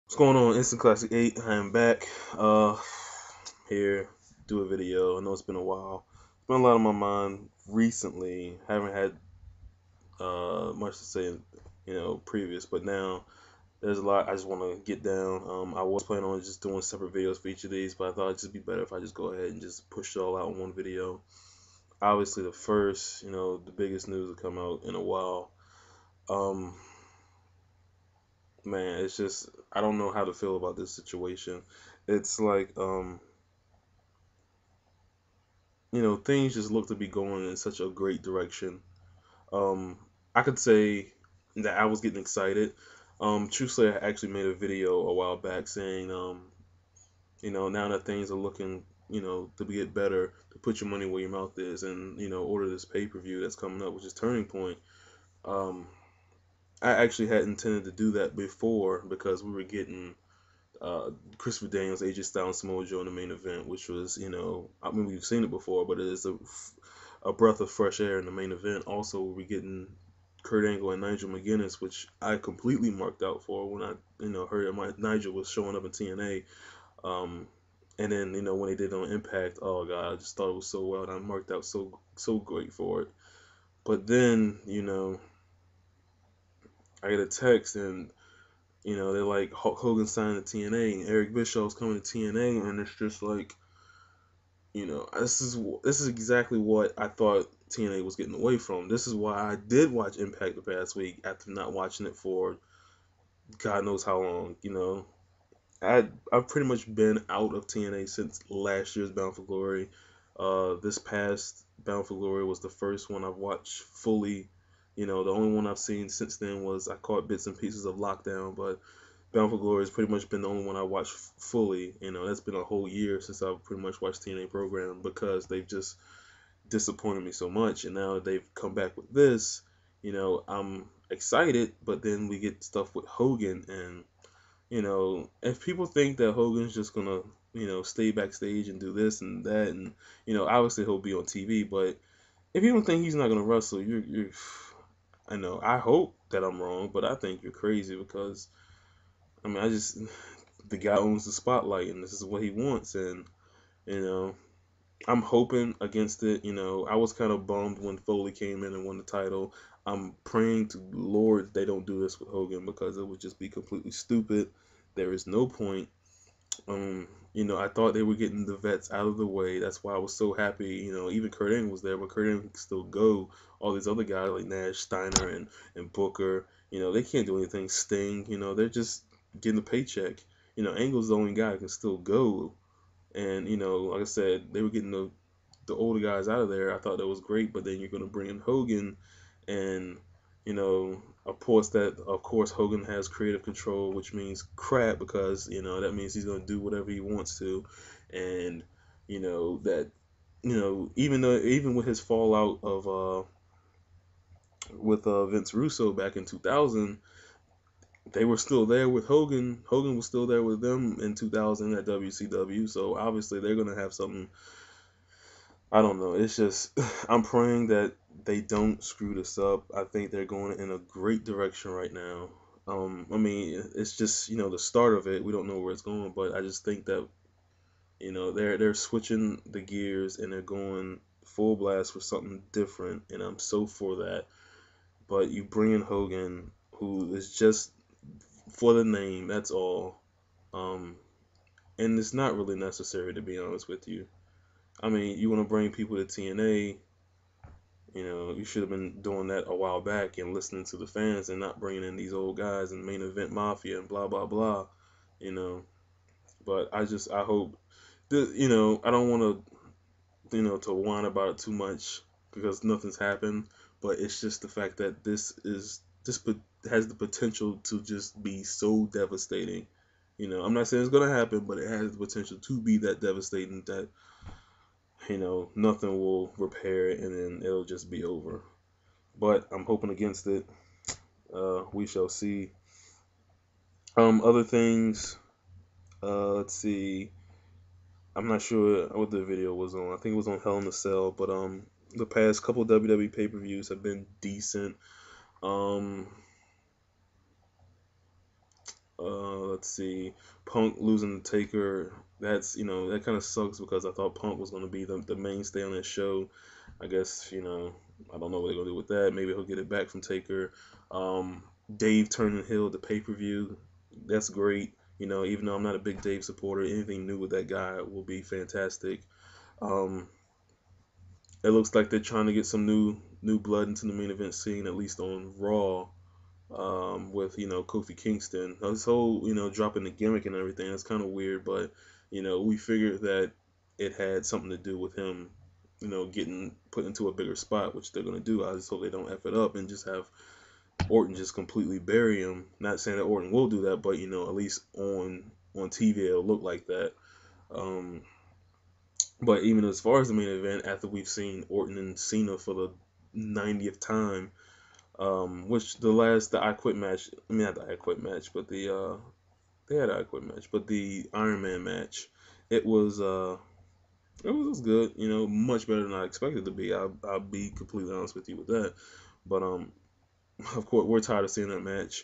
What's going on, Instant Classic 8? I am back. Here, do a video. I know it's been a while. It's been a lot on my mind recently. Haven't had much to say, previous, but now there's a lot I just want to get down. I was planning on just doing separate videos for each of these, but I thought it'd just be better if I just go ahead and just push it all out in one video. Obviously, the first, the biggest news to come out in a while. Um, Man, it's just I don't know how to feel about this situation. It's like things just look to be going in such a great direction. Um, I could say that I was getting excited. Truthfully, I actually made a video a while back saying, now that things are looking, to get better, to put your money where your mouth is, and order this pay-per-view that's coming up, which is Turning Point. Um, I actually had intended to do that before because we were getting Christopher Daniels, AJ Styles, Samoa Joe in the main event, which was, I mean, we've seen it before, but it is a breath of fresh air in the main event. Also, we're getting Kurt Angle and Nigel McGuinness, which I completely marked out for when I, heard that Nigel was showing up in TNA. And then, when they did it on Impact, oh god, I just thought it was so well, and I marked out so great for it. But then, I get a text and they're like Hulk Hogan signed to TNA and Eric Bischoff's coming to TNA, and it's just like, this is exactly what I thought TNA was getting away from. This is why I did watch Impact the past week after not watching it for God knows how long. I've pretty much been out of TNA since last year's Bound for Glory. This past Bound for Glory was the first one I've watched fully. The only one I've seen since then was I caught bits and pieces of Lockdown, but Bound for Glory has pretty much been the only one I watched fully. That's been a whole year since I've pretty much watched TNA program because they've just disappointed me so much. And now that they've come back with this, I'm excited, but then we get stuff with Hogan. And, if people think that Hogan's just going to, stay backstage and do this and that, and, obviously he'll be on TV, but if you don't think he's not going to wrestle, I know, I hope that I'm wrong, but I think you're crazy because I mean, the guy owns the spotlight, and this is what he wants, and you know, I'm hoping against it. I was kind of bummed when Foley came in and won the title. I'm praying to Lord they don't do this with Hogan because it would just be completely stupid. There is no point. I thought they were getting the vets out of the way. That's why I was so happy. Even Kurt Angle was there, but Kurt Angle can still go. All these other guys like Nash, Steiner, and Booker, they can't do anything. Sting, they're just getting a paycheck. Angle's the only guy who can still go. And like I said, they were getting the older guys out of there. I thought that was great, but then you're gonna bring in Hogan, and of course Hogan has creative control, which means crap because that means he's gonna do whatever he wants to, and that even with his fallout of with Vince Russo back in 2000, they were still there with Hogan. Hogan was still there with them in 2000 at WCW, so obviously they're gonna have something. I don't know. It's just I'm praying that they don't screw this up. I think they're going in a great direction right now. I mean, it's just the start of it. We don't know where it's going, but I just think that they're switching the gears and they're going full blast for something different, and I'm so for that. But you bring in Hogan, who is just for the name. That's all. Um, and it's not really necessary to be honest with you. I mean, you want to bring people to TNA, you should have been doing that a while back and listening to the fans and not bringing in these old guys and main event mafia and blah blah blah, you know. But I hope that I don't want to whine about it too much because nothing's happened. But it's just the fact that has the potential to just be so devastating. I'm not saying it's gonna happen, but it has the potential to be that devastating that nothing will repair it and then it'll just be over. But I'm hoping against it. We shall see. Other things. Let's see. I'm not sure what the video was on. I think it was on Hell in a Cell. But the past couple WWE pay-per-views have been decent. Um, Let's see, Punk losing to Taker. That's that kind of sucks because I thought Punk was going to be the mainstay on that show. I guess I don't know what they're going to do with that. Maybe he'll get it back from Taker. Um, Dave turning heel at the pay-per-view. That's great. Even though I'm not a big Dave supporter, anything new with that guy will be fantastic. Um, it looks like they're trying to get some new blood into the main event scene, at least on Raw, with Kofi Kingston. This whole dropping the gimmick and everything, that's kind of weird, but we figured that it had something to do with him, getting put into a bigger spot, which they're gonna do. I just hope they don't f it up and just have Orton just completely bury him. Not saying that Orton will do that, but at least on TV it'll look like that. Um, but even as far as the main event, after we've seen Orton and Cena for the 90th time, which the I Quit match, I mean not the I Quit match, but they had an I Quit match, but the Iron Man match, it was it was good, much better than I expected it to be. I'll be completely honest with you with that. But of course we're tired of seeing that match.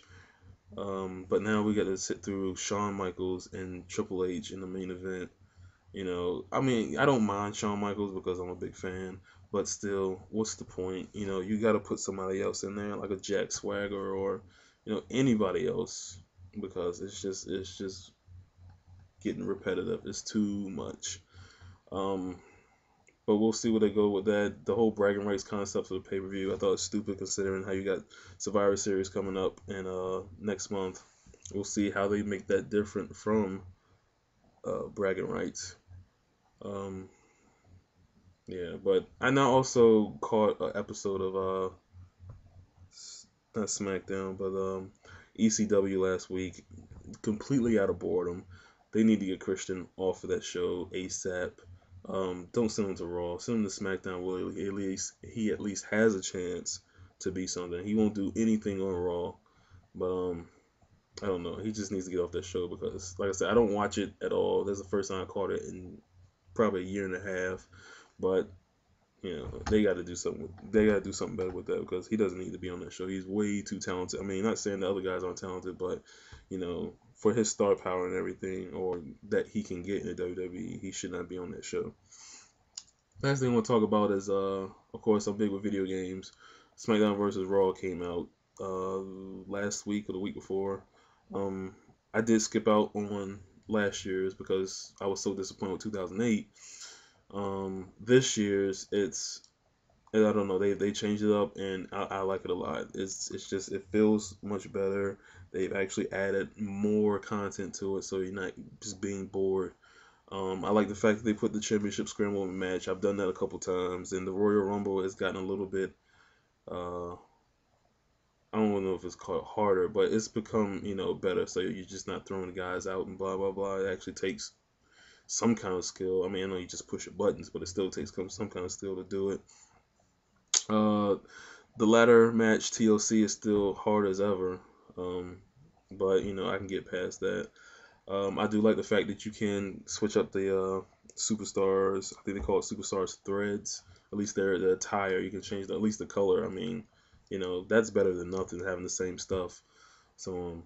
But now we got to sit through Shawn Michaels and Triple H in the main event. I mean, I don't mind Shawn Michaels because I'm a big fan, but still, what's the point? You got to put somebody else in there, like a Jack Swagger or, anybody else, because it's just getting repetitive. It's too much. Um, but we'll see where they go with that. The whole bragging rights concept for the pay per view, I thought it was stupid considering how you got Survivor Series coming up in next month. We'll see how they make that different from bragging rights. Um, Yeah, but I now also caught an episode of not SmackDown, but ECW last week. Completely out of boredom. They need to get Christian off of that show ASAP. Don't send him to Raw. Send him to SmackDown. Where he at least has a chance to be something. He won't do anything on Raw, but I don't know. He just needs to get off that show because, like I said, I don't watch it at all. That's the first time I caught it in probably a year and a half. But they got to do something. They got to do something better with that because he doesn't need to be on that show. He's way too talented. I mean, not saying the other guys aren't talented, but for his star power and everything, or that he can get in the WWE, he should not be on that show. Last thing I want to talk about is, of course, I'm big with video games. SmackDown versus Raw came out last week or the week before. Um, I did skip out on last year's because I was so disappointed with 2008. This year's I don't know, they changed it up and I like it a lot. It's just it feels much better. They've actually added more content to it, so you're not just being bored. I like the fact that they put the championship scramble match. I've done that a couple times, and the Royal Rumble has gotten a little bit. Uh, I don't know if it's called harder, but it's become better. So you're just not throwing the guys out and blah blah blah. It actually takes some kind of skill. I mean, I know you just push your buttons, but it still takes some kind of skill to do it. Uh, the ladder match TLC is still hard as ever, um, but I can get past that. I do like the fact that you can switch up the superstars. I think they call it superstars threads. At least their attire, you can change at least the color. I mean, that's better than nothing having the same stuff. So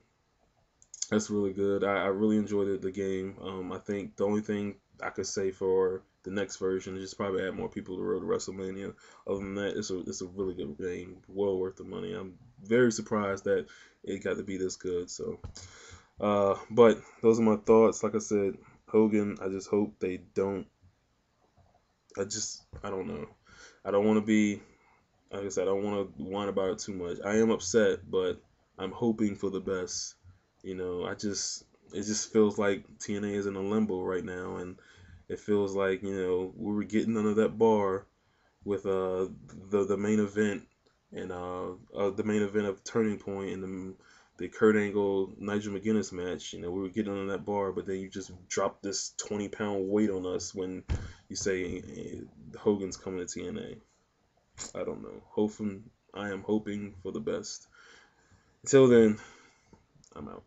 that's really good. I really enjoyed the game. I think the only thing I could say for the next version is just probably add more people to Road to WrestleMania. Other than that, it's a really good game, well worth the money. I'm very surprised that it got to be this good. So, but those are my thoughts. Like I said, Hogan. I just hope they don't. I don't know. I don't want to be. Like I said, I don't want to whine about it too much. I am upset, but I'm hoping for the best. It just feels like TNA is in a limbo right now, and it feels like we were getting under that bar with the main event and the main event of Turning Point and the Kurt Angle Nigel McGuinness match. We were getting under that bar, but then you just dropped this 20-pound weight on us when you say Hogan's coming to TNA. I don't know. I am hoping for the best. Until then, I'm out.